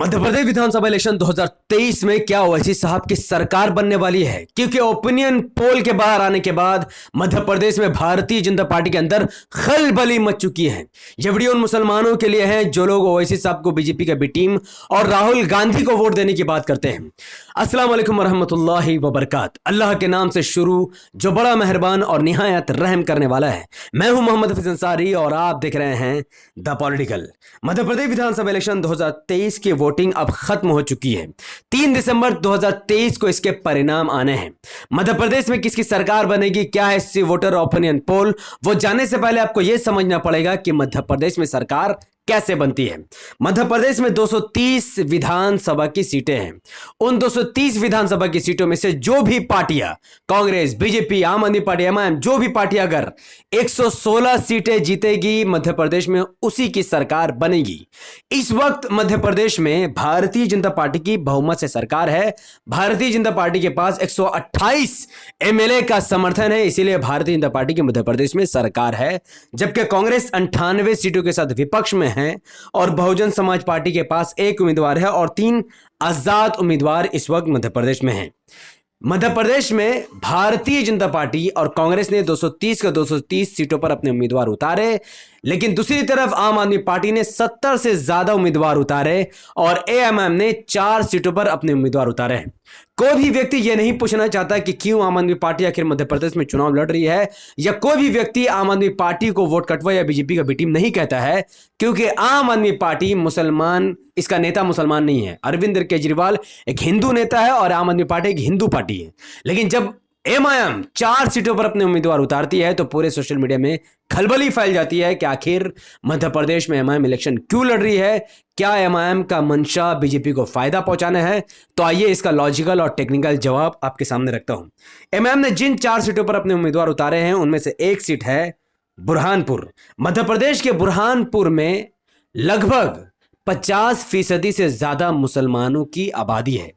मध्य प्रदेश विधानसभा election 2023 में क्या ओवैसी साहब की सरकार बनने वाली है, क्योंकि ओपिनियन पोल के बाहर आने के बाद मध्य प्रदेश में भारतीय जनता पार्टी के अंदर खलबली मच चुकी है। यह वीडियो उन मुसलमानों के लिए है जो लोग ओवैसी साहब को बीजेपी का बी टीम और राहुल गांधी को वोट देने की बात करते हैं। अस्सलाम वालेकुम वरहमतुल्लाहि वबरकात। अल्लाह के नाम से शुरू, जो बड़ा मेहरबान और निहायत रहम करने वाला है। मैं हूं मोहम्मद हफीज अंसारी और आप देख रहे हैं the political. Madhya Pradesh Vidhan Sabha election 2023 की वोटिंग अब खत्म हो चुकी है। 3 दिसंबर 2023 को इसके परिणाम आने हैं। मध्य प्रदेश में किसकी सरकार बनेगी, क्या है इससे वोटर ओपिनियन पोल, वो जानने से पहले आपको यह समझना पड़ेगा कि मध्य प्रदेश में सरकार कैसे बनती है। मध्य प्रदेश में 230 विधानसभा की सीटें हैं। उन 230 विधानसभा की सीटों में से जो भी पार्टियां, कांग्रेस, बीजेपी, आम आदमी पार्टी, एमआईएम, जो भी पार्टियां अगर 116 सीटें जीतेगी मध्य प्रदेश में, उसी की सरकार बनेगी। इस वक्त मध्य प्रदेश में भारतीय जनता पार्टी की बहुमत से सरकार है। भारतीय जनता पार्टी के पास 128 एमएलए का समर्थन है, इसीलिए भारतीय जनता पार्टी की मध्य प्रदेश में सरकार है। जबकि कांग्रेस 98 सीटों के साथ विपक्ष में है और बहुजन समाज पार्टी के पास 1 उम्मीदवार है और 3 आजाद उम्मीदवार इस वक्त मध्य प्रदेश में हैं। मध्य प्रदेश में भारतीय जनता पार्टी और कांग्रेस ने 230 का 230 सीटों पर अपने उम्मीदवार उतारे, लेकिन दूसरी तरफ आम आदमी पार्टी ने 70 से ज्यादा उम्मीदवार उतारे और एएमएम ने 4 सीटों पर अपने उम्मीदवार उतारे हैं। कोई भी व्यक्ति यह नहीं पूछना चाहता कि क्यों आम आदमी पार्टी आखिर मध्य प्रदेश में चुनाव लड़ रही है, या कोई भी व्यक्ति आम आदमी पार्टी को वोट कटवा या बीजेपी का बी टीम नहीं कहता है, क्योंकि आम आदमी पार्टी मुसलमान, इसका नेता मुसलमान नहीं है। अरविंद केजरीवाल एक हिंदू नेता है और आम आदमी पार्टी एक हिंदू पार्टी है। लेकिन जब एमआईएम 4 सीटों पर अपने उम्मीदवार उतारती है तो पूरे सोशल मीडिया में खलबली फैल जाती है कि आखिर मध्य प्रदेश में एमआईएम इलेक्शन क्यों लड़ रही है, क्या एमआईएम का मंशा बीजेपी को फायदा पहुंचाना है। तो आइए इसका लॉजिकल और टेक्निकल जवाब आपके सामने रखता हूं। एमआईएम ने जिन 4 सीटों पर अपने उम्मीदवार उतारे हैं उनमें से एक सीट है बुरहानपुर। मध्य प्रदेश के बुरहानपुर में लगभग 50% से ज्यादा मुसलमानों की आबादी है।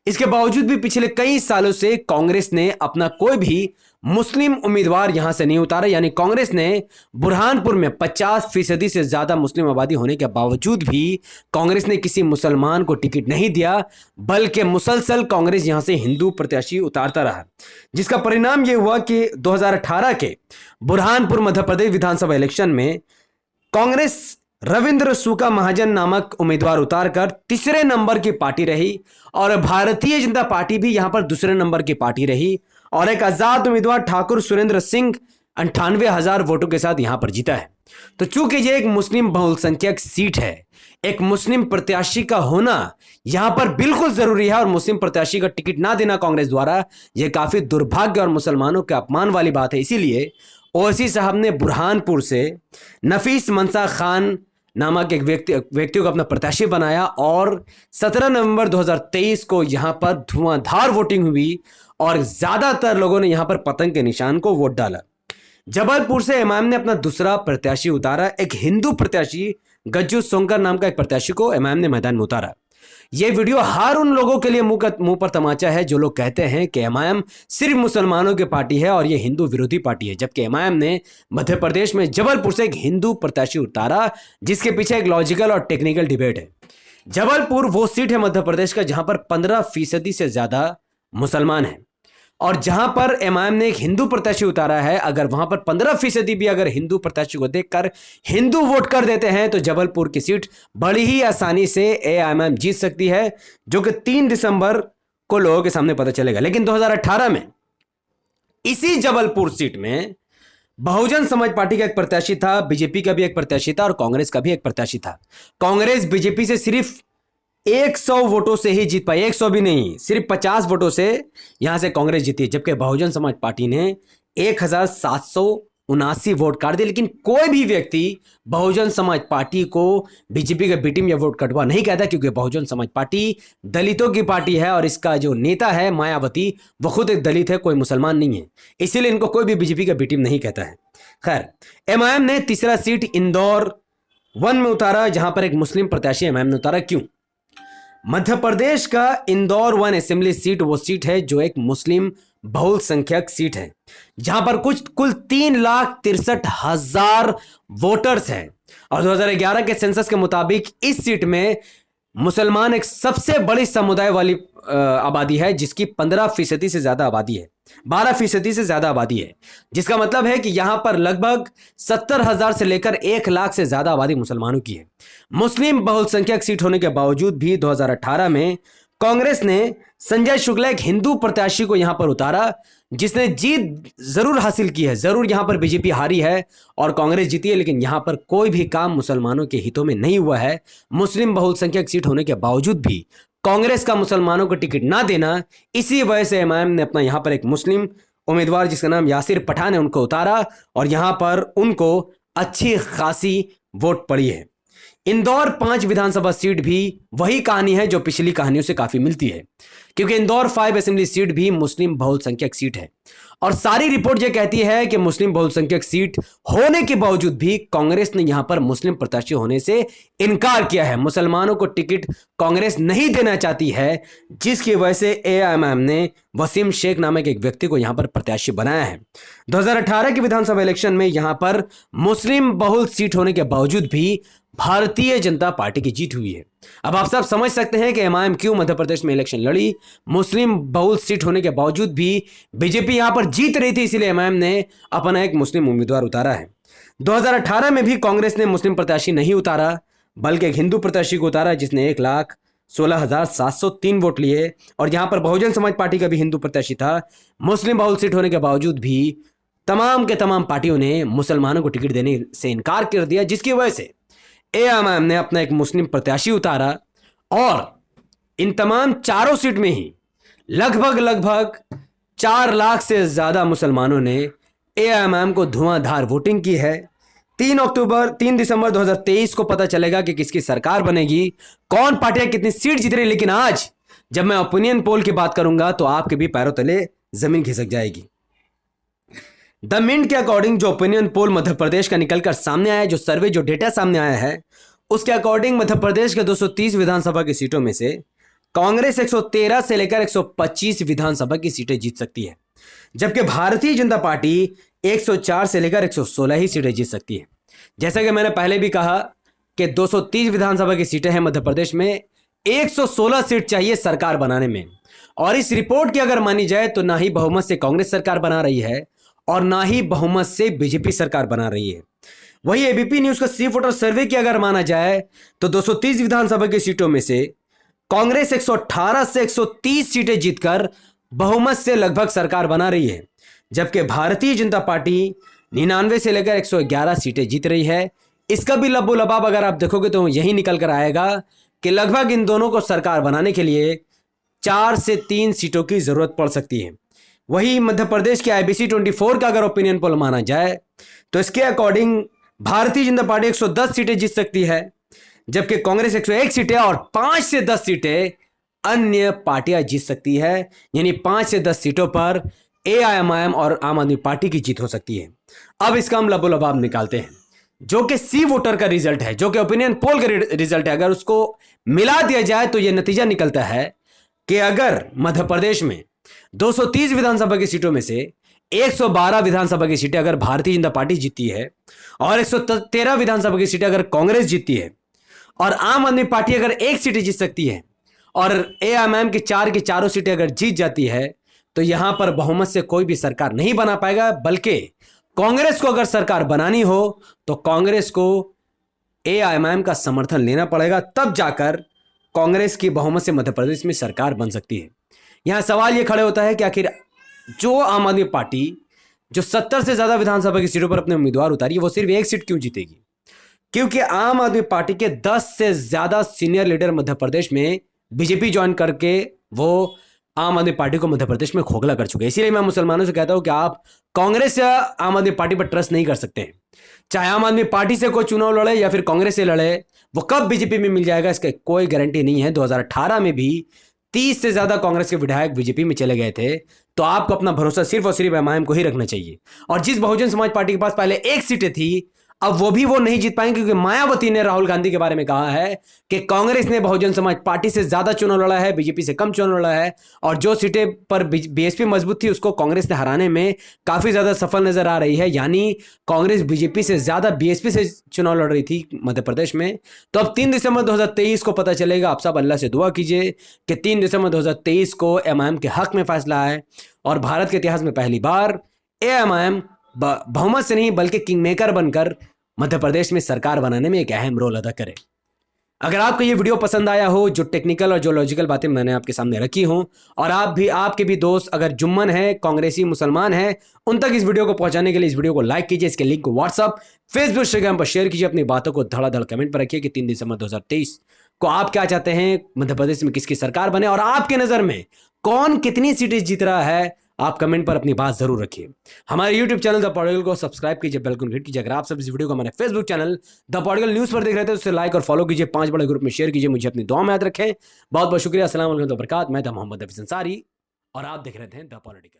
इसके बावजूद भी पिछले कई सालों से कांग्रेस ने अपना कोई भी मुस्लिम उम्मीदवार यहां से नहीं उतारा, यानी कांग्रेस ने बुरहानपुर में 50% से ज्यादा मुस्लिम आबादी होने के बावजूद भी कांग्रेस ने किसी मुसलमान को टिकट नहीं दिया, बल्कि मुसलसल कांग्रेस यहां से हिंदू प्रत्याशी उतारता रहा। जिसका परिणाम यह हुआ कि 2018 के बुरहानपुर मध्य प्रदेश विधानसभा इलेक्शन में कांग्रेस रविंद्र सूका महाजन नामक उम्मीदवार उतारकर तीसरे नंबर की पार्टी रही और भारतीय जनता पार्टी भी यहां पर दूसरे नंबर की पार्टी रही और एक आजाद उम्मीदवार ठाकुर सुरेंद्र सिंह 98,000 वोटों के साथ यहां पर जीता है। तो चूंकि यह एक मुस्लिम बहुसंख्यक सीट है, एक मुस्लिम प्रत्याशी का होना यहां पर बिल्कुल जरूरी है और मुस्लिम प्रत्याशी का टिकट ना देना कांग्रेस द्वारा यह काफी दुर्भाग्य और मुसलमानों के अपमान वाली बात है। इसीलिए ओवैसी साहब ने बुरहानपुर से नफीस मंसा खान नामक एक व्यक्ति को अपना प्रत्याशी बनाया और 17 नवंबर 2023 को यहां पर धुआंधार वोटिंग हुई और ज्यादातर लोगों ने यहां पर पतंग के निशान को वोट डाला। जबलपुर से एमआईएम ने अपना दूसरा प्रत्याशी उतारा। एक हिंदू प्रत्याशी गज्जू सोंकर नाम का एक प्रत्याशी को एमआईएम ने मैदान में उतारा। यह वीडियो हर उन लोगों के लिए मुंह पर तमाचा है जो लोग कहते हैं कि एमआईएम सिर्फ मुसलमानों की पार्टी है और यह हिंदू विरोधी पार्टी है, जबकि एमआईएम ने मध्य प्रदेश में जबलपुर से एक हिंदू प्रत्याशी उतारा, जिसके पीछे एक लॉजिकल और टेक्निकल डिबेट है। जबलपुर वो सीट है मध्य प्रदेश का जहां पर 15% से ज्यादा मुसलमान है और जहां पर एमआईएम ने एक हिंदू प्रत्याशी उतारा है। अगर वहां पर 15% भी अगर हिंदू प्रत्याशी को देखकर हिंदू वोट कर देते हैं तो जबलपुर की सीट बड़ी ही आसानी से एमआईएम जीत सकती है, जो कि 3 दिसंबर को लोगों के सामने पता चलेगा। लेकिन 2018 में इसी जबलपुर सीट में बहुजन समाज पार्टी का एक प्रत्याशी था, बीजेपी का भी एक प्रत्याशी था और कांग्रेस का भी एक प्रत्याशी था। कांग्रेस बीजेपी से सिर्फ 100 वोटों से ही जीत पाई, 100 भी नहीं, सिर्फ 50 वोटों से यहां से कांग्रेस जीती, जबकि बहुजन समाज पार्टी ने 1779 वोट काट दिए। लेकिन कोई भी व्यक्ति बहुजन समाज पार्टी को बीजेपी के बी टीम या वोट कटवा नहीं कहता, क्योंकि बहुजन समाज पार्टी दलितों की पार्टी है और इसका जो नेता है मायावती, वो खुद एक दलित है, कोई मुसलमान नहीं है, इसीलिए इनको कोई भी बीजेपी का बी टीम नहीं कहता है। खैर, एमआईएम ने तीसरा सीट इंदौर 1 में उतारा, जहां पर एक मुस्लिम प्रत्याशी एमआईएम ने उतारा। क्यों? मध्य प्रदेश का इंदौर 1 असेंबली सीट वो सीट है जो एक मुस्लिम बहुसंख्यक सीट है, जहां पर कुल 3,63,000 वोटर्स हैं और 2011 के सेंसस के मुताबिक इस सीट में मुसलमान एक सबसे बड़ी समुदाय वाली आबादी है, जिसकी 15% से ज्यादा आबादी है, 12% से ज्यादा आबादी है, जिसका मतलब है कि यहां पर लगभग 70,000 से लेकर 1 लाख से ज्यादा आबादी मुसलमानों की है। मुस्लिम बहुसंख्यक सीट होने के बावजूद भी 2018 में कांग्रेस ने संजय शुक्ला एक हिंदू प्रत्याशी को यहां पर उतारा, जिसने जीत जरूर हासिल की है। जरूर यहां पर बीजेपी हारी है और कांग्रेस जीती है, लेकिन यहां पर कोई भी काम मुसलमानों के हितों में नहीं हुआ है। मुस्लिम बहुसंख्यक सीट होने के बावजूद भी कांग्रेस का मुसलमानों को टिकट ना देना, इसी वजह से एमआईएम ने अपना यहां पर एक मुस्लिम उम्मीदवार जिसका नाम यासिर पठान है उनको उतारा और यहां पर उनको अच्छी खासी वोट पड़ी है। इंदौर 5 विधानसभा सीट भी वही कहानी है जो पिछली कहानियों से काफी मिलती है, क्योंकि इंदौर 5 असेंबली सीट भी मुस्लिम बहुसंख्यक सीट है और सारी रिपोर्ट यह कहती है कि मुस्लिम बहुसंख्यक सीट होने के बावजूद भी कांग्रेस ने यहां पर मुस्लिम प्रत्याशी होने से इनकार किया है। मुसलमानों को टिकट कांग्रेस नहीं देना चाहती है, जिसकी वजह से एआईएमआईएम ने वसीम शेख नामक एक व्यक्ति को यहां पर प्रत्याशी बनाया है। 2018 के विधानसभा इलेक्शन में यहां पर मुस्लिम बहुल सीट होने के बावजूद भी भारतीय जनता पार्टी की जीत हुई है। अब आप सब समझ सकते हैं कि एमआईएम क्यों मध्य प्रदेश में इलेक्शन लड़ी। मुस्लिम बहुल सीट होने के बावजूद भी बीजेपी यहां पर जीत रही थी, इसलिए एमआईएम ने अपना एक मुस्लिम उम्मीदवार उतारा है। 2018 में भी कांग्रेस ने मुस्लिम प्रत्याशी नहीं उतारा, बल्कि एक हिंदू प्रत्याशी को उतारा जिसने 1,16,703 वोट लिए और यहां पर बहुजन समाज पार्टी का भी हिंदू प्रत्याशी था। मुस्लिम बहुल सीट होने के बावजूद भी तमाम के तमाम पार्टियों ने मुसलमानों को टिकट देने से इनकार कर दिया, जिसकी वजह से एआईएमआईएम ने अपना एक मुस्लिम प्रत्याशी उतारा और इन तमाम चारों सीट में ही लगभग 4 लाख से ज्यादा मुसलमानों ने एआईएमआईएम को धुआंधार वोटिंग की है। 3 दिसंबर 2023 को पता चलेगा कि किसकी सरकार बनेगी, कौन पार्टियां कितनी सीट जीत रही। लेकिन आज जब मैं ओपिनियन पोल की बात करूंगा तो आपके भी पैरों तले जमीन खिसक जाएगी। द मिंट के अकॉर्डिंग जो ओपिनियन पोल मध्य प्रदेश का निकलकर सामने आया है, जो सर्वे जो डेटा सामने आया है, उसके अकॉर्डिंग मध्य प्रदेश के 230 विधानसभा की सीटों में से कांग्रेस 113 से लेकर 125 विधानसभा की सीटें जीत सकती है, जबकि भारतीय जनता पार्टी 104 से लेकर 116 ही सीटें जीत सकती है। जैसा कि मैंने पहले भी कहा कि 230 विधानसभा की सीटें हैं मध्य प्रदेश में, 116 सीट चाहिए सरकार बनाने में। और इस रिपोर्ट की अगर मानी जाए तो ना ही बहुमत से कांग्रेस सरकार बना रही है और ना ही बहुमत से बीजेपी सरकार बना रही है। वही एबीपी न्यूज का सी वोटर सर्वे की अगर माना जाए तो 230 विधानसभा की सीटों में से कांग्रेस 118 से 130 सीटें जीतकर बहुमत से लगभग सरकार बना रही है, जबकि भारतीय जनता पार्टी 99 से लेकर 111 सीटें जीत रही है। इसका भी लबो लबाब अगर आप देखोगे तो यही निकल कर आएगा कि लगभग इन दोनों को सरकार बनाने के लिए 4 से 3 सीटों की जरूरत पड़ सकती है। वही मध्य प्रदेश के IBC 24 का अगर ओपिनियन पोल माना जाए तो इसके अकॉर्डिंग भारतीय जनता पार्टी 110 सीटें जीत सकती है, जबकि कांग्रेस 101 सीटें और 5 से 10 सीटें अन्य पार्टियां जीत सकती है। यानी 5 से 10 सीटों पर एआईएमआईएम और आम आदमी पार्टी की जीत हो सकती है। अब इसका हम लबो लबाब निकालते हैं, जो कि सी वोटर का रिजल्ट है, जो कि ओपिनियन पोल का रिजल्ट है। अगर उसको मिला दिया जाए तो यह नतीजा निकलता है कि अगर मध्य प्रदेश में 230 विधानसभा की सीटों में से 112 विधानसभा की सीटें अगर भारतीय जनता पार्टी जीतती है और 113 विधानसभा की सीटें अगर कांग्रेस जीतती है और आम आदमी पार्टी अगर 1 सीट जीत सकती है और एआईएमआईएम की 4 की चारों सीटें अगर जीत जाती है तो यहां पर बहुमत से कोई भी सरकार नहीं बना पाएगा, बल्कि कांग्रेस को अगर सरकार बनानी हो तो कांग्रेस को एआईएमआईएम का समर्थन लेना पड़ेगा, तब जाकर कांग्रेस की बहुमत से मध्य प्रदेश में सरकार बन सकती है। यहां सवाल यह खड़े होता है कि आखिर जो आम आदमी पार्टी जो 70 से ज्यादा विधानसभा की सीटों पर अपने उम्मीदवार उतारी है, वो सिर्फ 1 सीट क्यों जीतेगी? क्योंकि आम आदमी पार्टी के 10 से ज्यादा सीनियर लीडर मध्य प्रदेश में बीजेपी ज्वाइन करके वो आम आदमी पार्टी को मध्य प्रदेश में खोखला कर चुके हैं। इसीलिए मैं मुसलमानों से कहता हूं कि आप कांग्रेस या आम आदमी पार्टी पर ट्रस्ट नहीं कर सकते हैं। चाहे आम आदमी पार्टी से कोई चुनाव लड़े या फिर कांग्रेस से लड़े, वो कब बीजेपी में मिल जाएगा इसका कोई गारंटी नहीं है। 2018 में भी 30 से ज्यादा कांग्रेस के विधायक बीजेपी में चले गए थे, तो आपको अपना भरोसा सिर्फ और सिर्फ एमआईएम को ही रखना चाहिए। और जिस बहुजन समाज पार्टी के पास पहले 1 सीटें थी, अब वो नहीं जीत पाएंगे, क्योंकि मायावती ने राहुल गांधी के बारे में कहा है कि कांग्रेस ने बहुजन समाज पार्टी से ज्यादा चुनाव लड़ा है, बीजेपी से कम चुनाव लड़ा है, और जो सीटें पर बीएसपी मजबूत थी उसको कांग्रेस ने हराने में काफी ज्यादा सफल नजर आ रही है। यानी कांग्रेस बीजेपी से ज्यादा बीएसपी से चुनाव लड़ रही थी मध्य प्रदेश में। तो अब 3 दिसंबर 2023 को पता चलेगा। आप सब अल्लाह से दुआ कीजिए कि 3 दिसंबर 2023 को एमआईएम के हक में फैसला है, और भारत के इतिहास में पहली बार एएमआईएम बहुमत से नहीं बल्कि किंग मेकर बनकर मध्य प्रदेश में सरकार बनाने में एक अहम रोल अदा करे। अगर आपको ये वीडियो पसंद आया हो, जो टेक्निकल और जो लॉजिकल बातें मैंने आपके सामने रखी हों, और आपके भी दोस्त अगर जुम्मन है, कांग्रेसी मुसलमान है, उन तक इस वीडियो को पहुंचाने के लिए इस वीडियो को लाइक कीजिए, इसके लिंक को व्हाट्सअप, फेसबुक, इंस्टाग्राम पर शेयर कीजिए, अपनी बातों को धड़ाधड़ कमेंट पर रखिए कि 3 दिसंबर 2023 को आप क्या चाहते हैं, मध्य प्रदेश में किसकी सरकार बने, और आपके नजर में कौन कितनी सीटें जीत रहा है। आप कमेंट पर अपनी बात जरूर रखिए। हमारे YouTube चैनल द पॉलिटिकल को सब्सक्राइब कीजिए, बेल आइकन हिट कीजिए। अगर आप सब इस वीडियो को हमारे Facebook channel the political news पर देख रहे थे तो उसे लाइक और फॉलो कीजिए, 5 बड़े ग्रुप में शेयर कीजिए। मुझे अपनी दुआ में याद रखें। बहुत बहुत शुक्रिया। अस्सलाम वालेकुम व बरकात। मैं था मोहम्मद हफीज अंसारी और आप देख रहे थे द पॉलिटिकल।